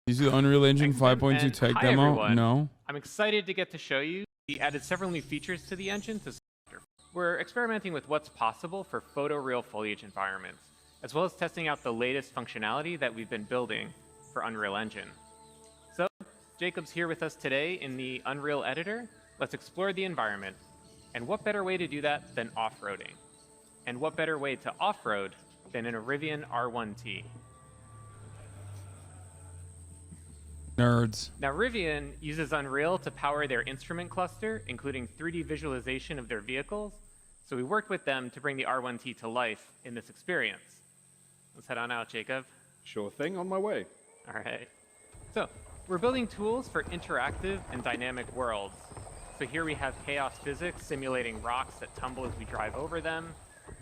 You see the Unreal Engine 5.2 tech hi demo? Everyone. No. I'm excited to get to show you. We added several new features to the engine. We're experimenting with what's possible for photoreal foliage environments, as well as testing out the latest functionality that we've been building for Unreal Engine. So, Jacob's here with us today in the Unreal Editor. Let's explore the environment. And what better way to do that than off-roading? And what better way to off-road than in a Rivian R1T? Nerds. Now, Rivian uses Unreal to power their instrument cluster, including 3D visualization of their vehicles. So we worked with them to bring the R1T to life in this experience. Let's head on out, Jacob. Sure thing, on my way. All right. So we're building tools for interactive and dynamic worlds. So here we have chaos physics simulating rocks that tumble as we drive over them.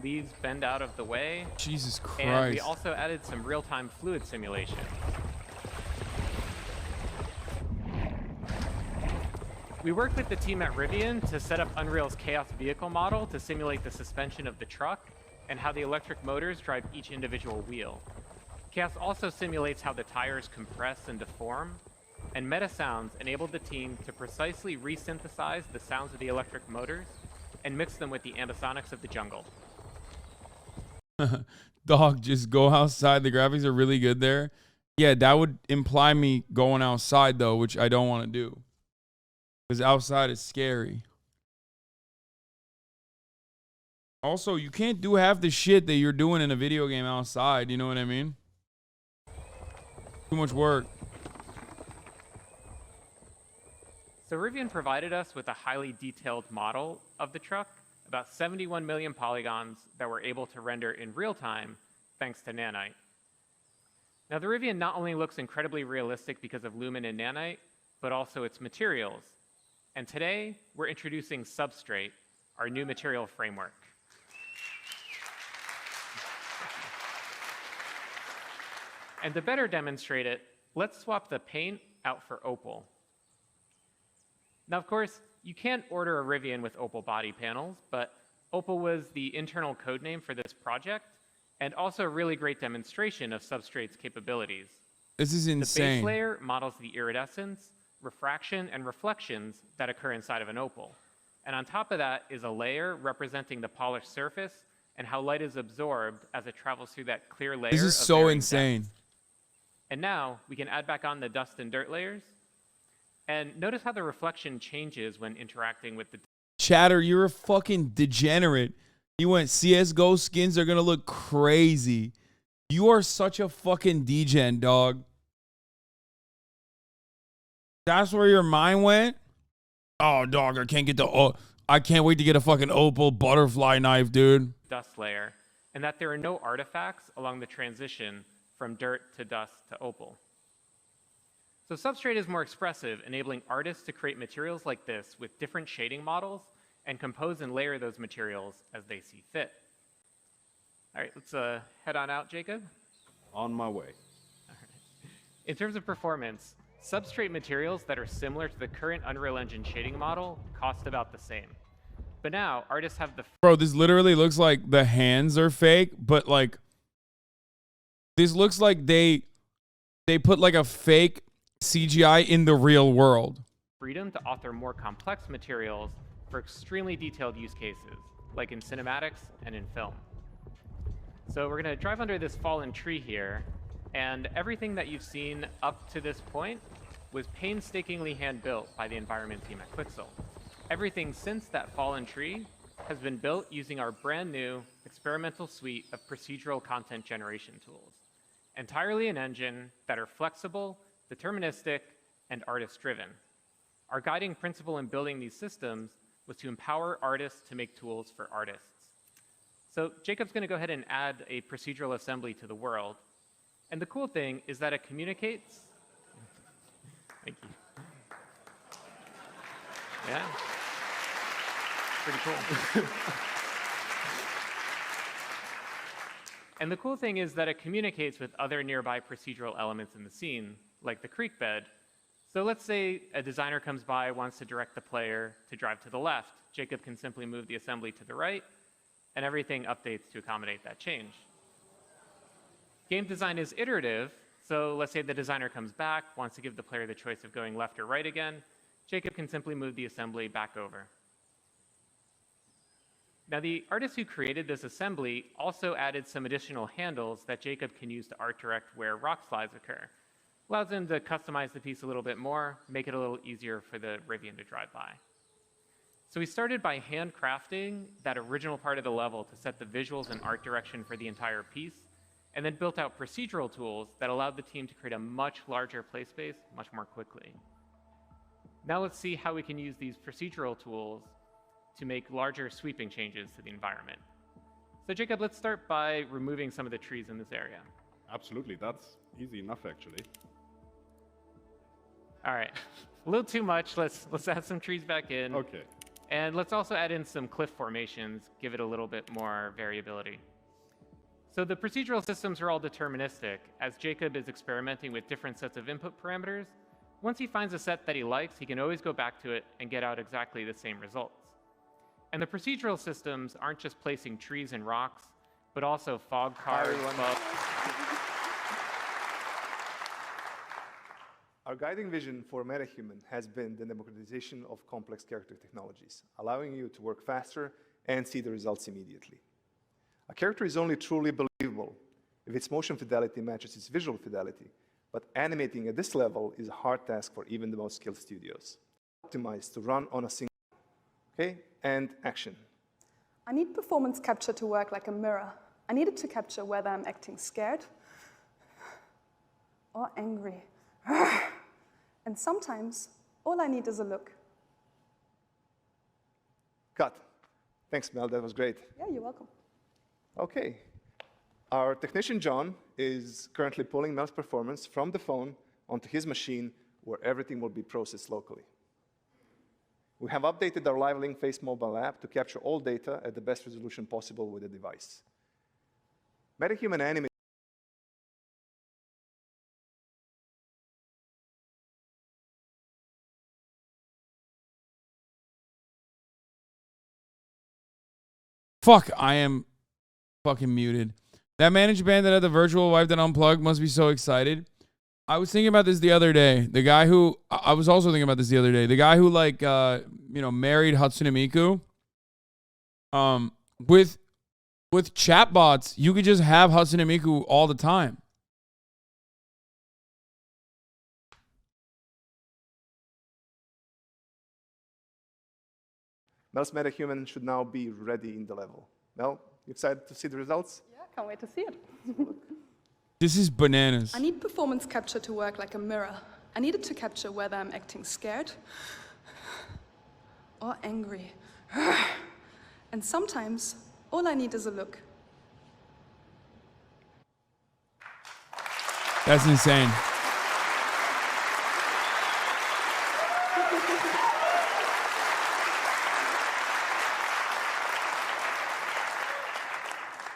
Leaves bend out of the way. Jesus Christ. And we also added some real-time fluid simulation. We worked with the team at Rivian to set up Unreal's Chaos vehicle model to simulate the suspension of the truck and how the electric motors drive each individual wheel. Chaos also simulates how the tires compress and deform, and Metasounds enabled the team to precisely resynthesize the sounds of the electric motors and mix them with the ambisonics of the jungle. Dog, just go outside. The graphics are really good there. Yeah, that would imply me going outside, though, which I don't want to do. Because outside is scary. Also, you can't do half the shit that you're doing in a video game outside. You know what I mean? Too much work. So Rivian provided us with a highly detailed model of the truck, about 71 million polygons that we're able to render in real time thanks to Nanite. Now, the Rivian not only looks incredibly realistic because of Lumen and Nanite, but also its materials. And today, we're introducing Substrate, our new material framework. And to better demonstrate it, let's swap the paint out for Opal. Now, of course, you can't order a Rivian with Opal body panels, but Opal was the internal code name for this project, and also a really great demonstration of Substrate's capabilities. This is insane. The base layer models the iridescence, refraction, and reflections that occur inside of an opal. And on top of that is a layer representing the polished surface and how light is absorbed as it travels through that clear layer. This is so insane. Depth. And now we can add back on the dust and dirt layers. And notice how the reflection changes when interacting with the... Chatter, you're a fucking degenerate. You went CSGO skins are going to look crazy. You are such a fucking degen, dog. That's where your mind went? Oh, dog, I can't get the... I can't wait to get a fucking Opal butterfly knife, dude. Dust layer, and that there are no artifacts along the transition from dirt to dust to opal. So Substrate is more expressive, enabling artists to create materials like this with different shading models and compose and layer those materials as they see fit. All right, let's head on out, Jacob. On my way. All right. In terms of performance, Substrate materials that are similar to the current Unreal Engine shading model cost about the same. But now, artists have the... Bro, this literally looks like the hands are fake, but like... This looks like they put like a fake CGI in the real world. Freedom to author more complex materials for extremely detailed use cases, like in cinematics and in film. So we're going to drive under this fallen tree here, and everything that you've seen up to this point was painstakingly hand-built by the environment team at Quixel. Everything since that fallen tree has been built using our brand new experimental suite of procedural content generation tools, entirely an engine that are flexible, deterministic, and artist-driven. Our guiding principle in building these systems was to empower artists to make tools for artists. So Jacob's going to go ahead and add a procedural assembly to the world. And the cool thing is that it communicates. Thank you. Yeah. Pretty cool. And the cool thing is that it communicates with other nearby procedural elements in the scene, like the creek bed. So let's say a designer comes by, wants to direct the player to drive to the left. Jacob can simply move the assembly to the right, and everything updates to accommodate that change. Game design is iterative, So let's say the designer comes back, wants to give the player the choice of going left or right again. Jacob can simply move the assembly back over. Now, the artist who created this assembly also added some additional handles that Jacob can use to art direct where rock slides occur. Allows him to customize the piece a little bit more, make it a little easier for the Rivian to drive by. So we started by handcrafting that original part of the level to set the visuals and art direction for the entire piece, and then built out procedural tools that allowed the team to create a much larger play space much more quickly. Now let's see how we can use these procedural tools to make larger sweeping changes to the environment. So Jacob, let's start by removing some of the trees in this area. Absolutely, that's easy enough actually. All right, a little too much. Let's add some trees back in. Okay. And let's also add in some cliff formations, give it a little bit more variability. So the procedural systems are all deterministic. As Jacob is experimenting with different sets of input parameters, once he finds a set that he likes, he can always go back to it and get out exactly the same results. And the procedural systems aren't just placing trees and rocks, but also fog cars, bugs. Our guiding vision for Metahuman has been the democratization of complex character technologies, allowing you to work faster and see the results immediately. A character is only truly believable if its motion fidelity matches its visual fidelity, but animating at this level is a hard task for even the most skilled studios. Optimized to run on a single, okay, and action. I need performance capture to work like a mirror. I need it to capture whether I'm acting scared or angry. And sometimes, all I need is a look. Cut. Thanks, Mel, that was great. Yeah, you're welcome. Okay. Our technician, John, is currently pulling Mel's performance from the phone onto his machine where everything will be processed locally. We have updated our Live Link Face mobile app to capture all data at the best resolution possible with the device. Metahuman animation. Fuck, I am fucking muted. That managed band that had the virtual wife that unplugged must be so excited. I was thinking about this the other day. The guy who, I was also thinking about this the other day. The guy who like, married Hatsune Miku. With chatbots, you could just have Hatsune Miku all the time. Mel's Metahuman should now be ready in the level. Mel, you excited to see the results? Yeah, can't wait to see it. This is bananas. I need performance capture to work like a mirror. I need it to capture whether I'm acting scared or angry. And sometimes, all I need is a look. That's insane.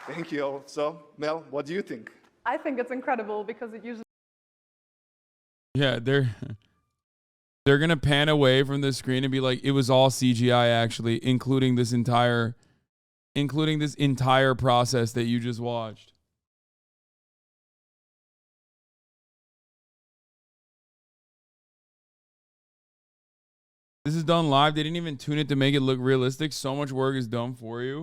Thank you all. So, Mel, what do you think? I think it's incredible because it usually Yeah, they're gonna pan away from the screen and be like, it was all CGI actually, including this entire process that you just watched. This is done live. They didn't even tune it to make it look realistic. So much work is done for you.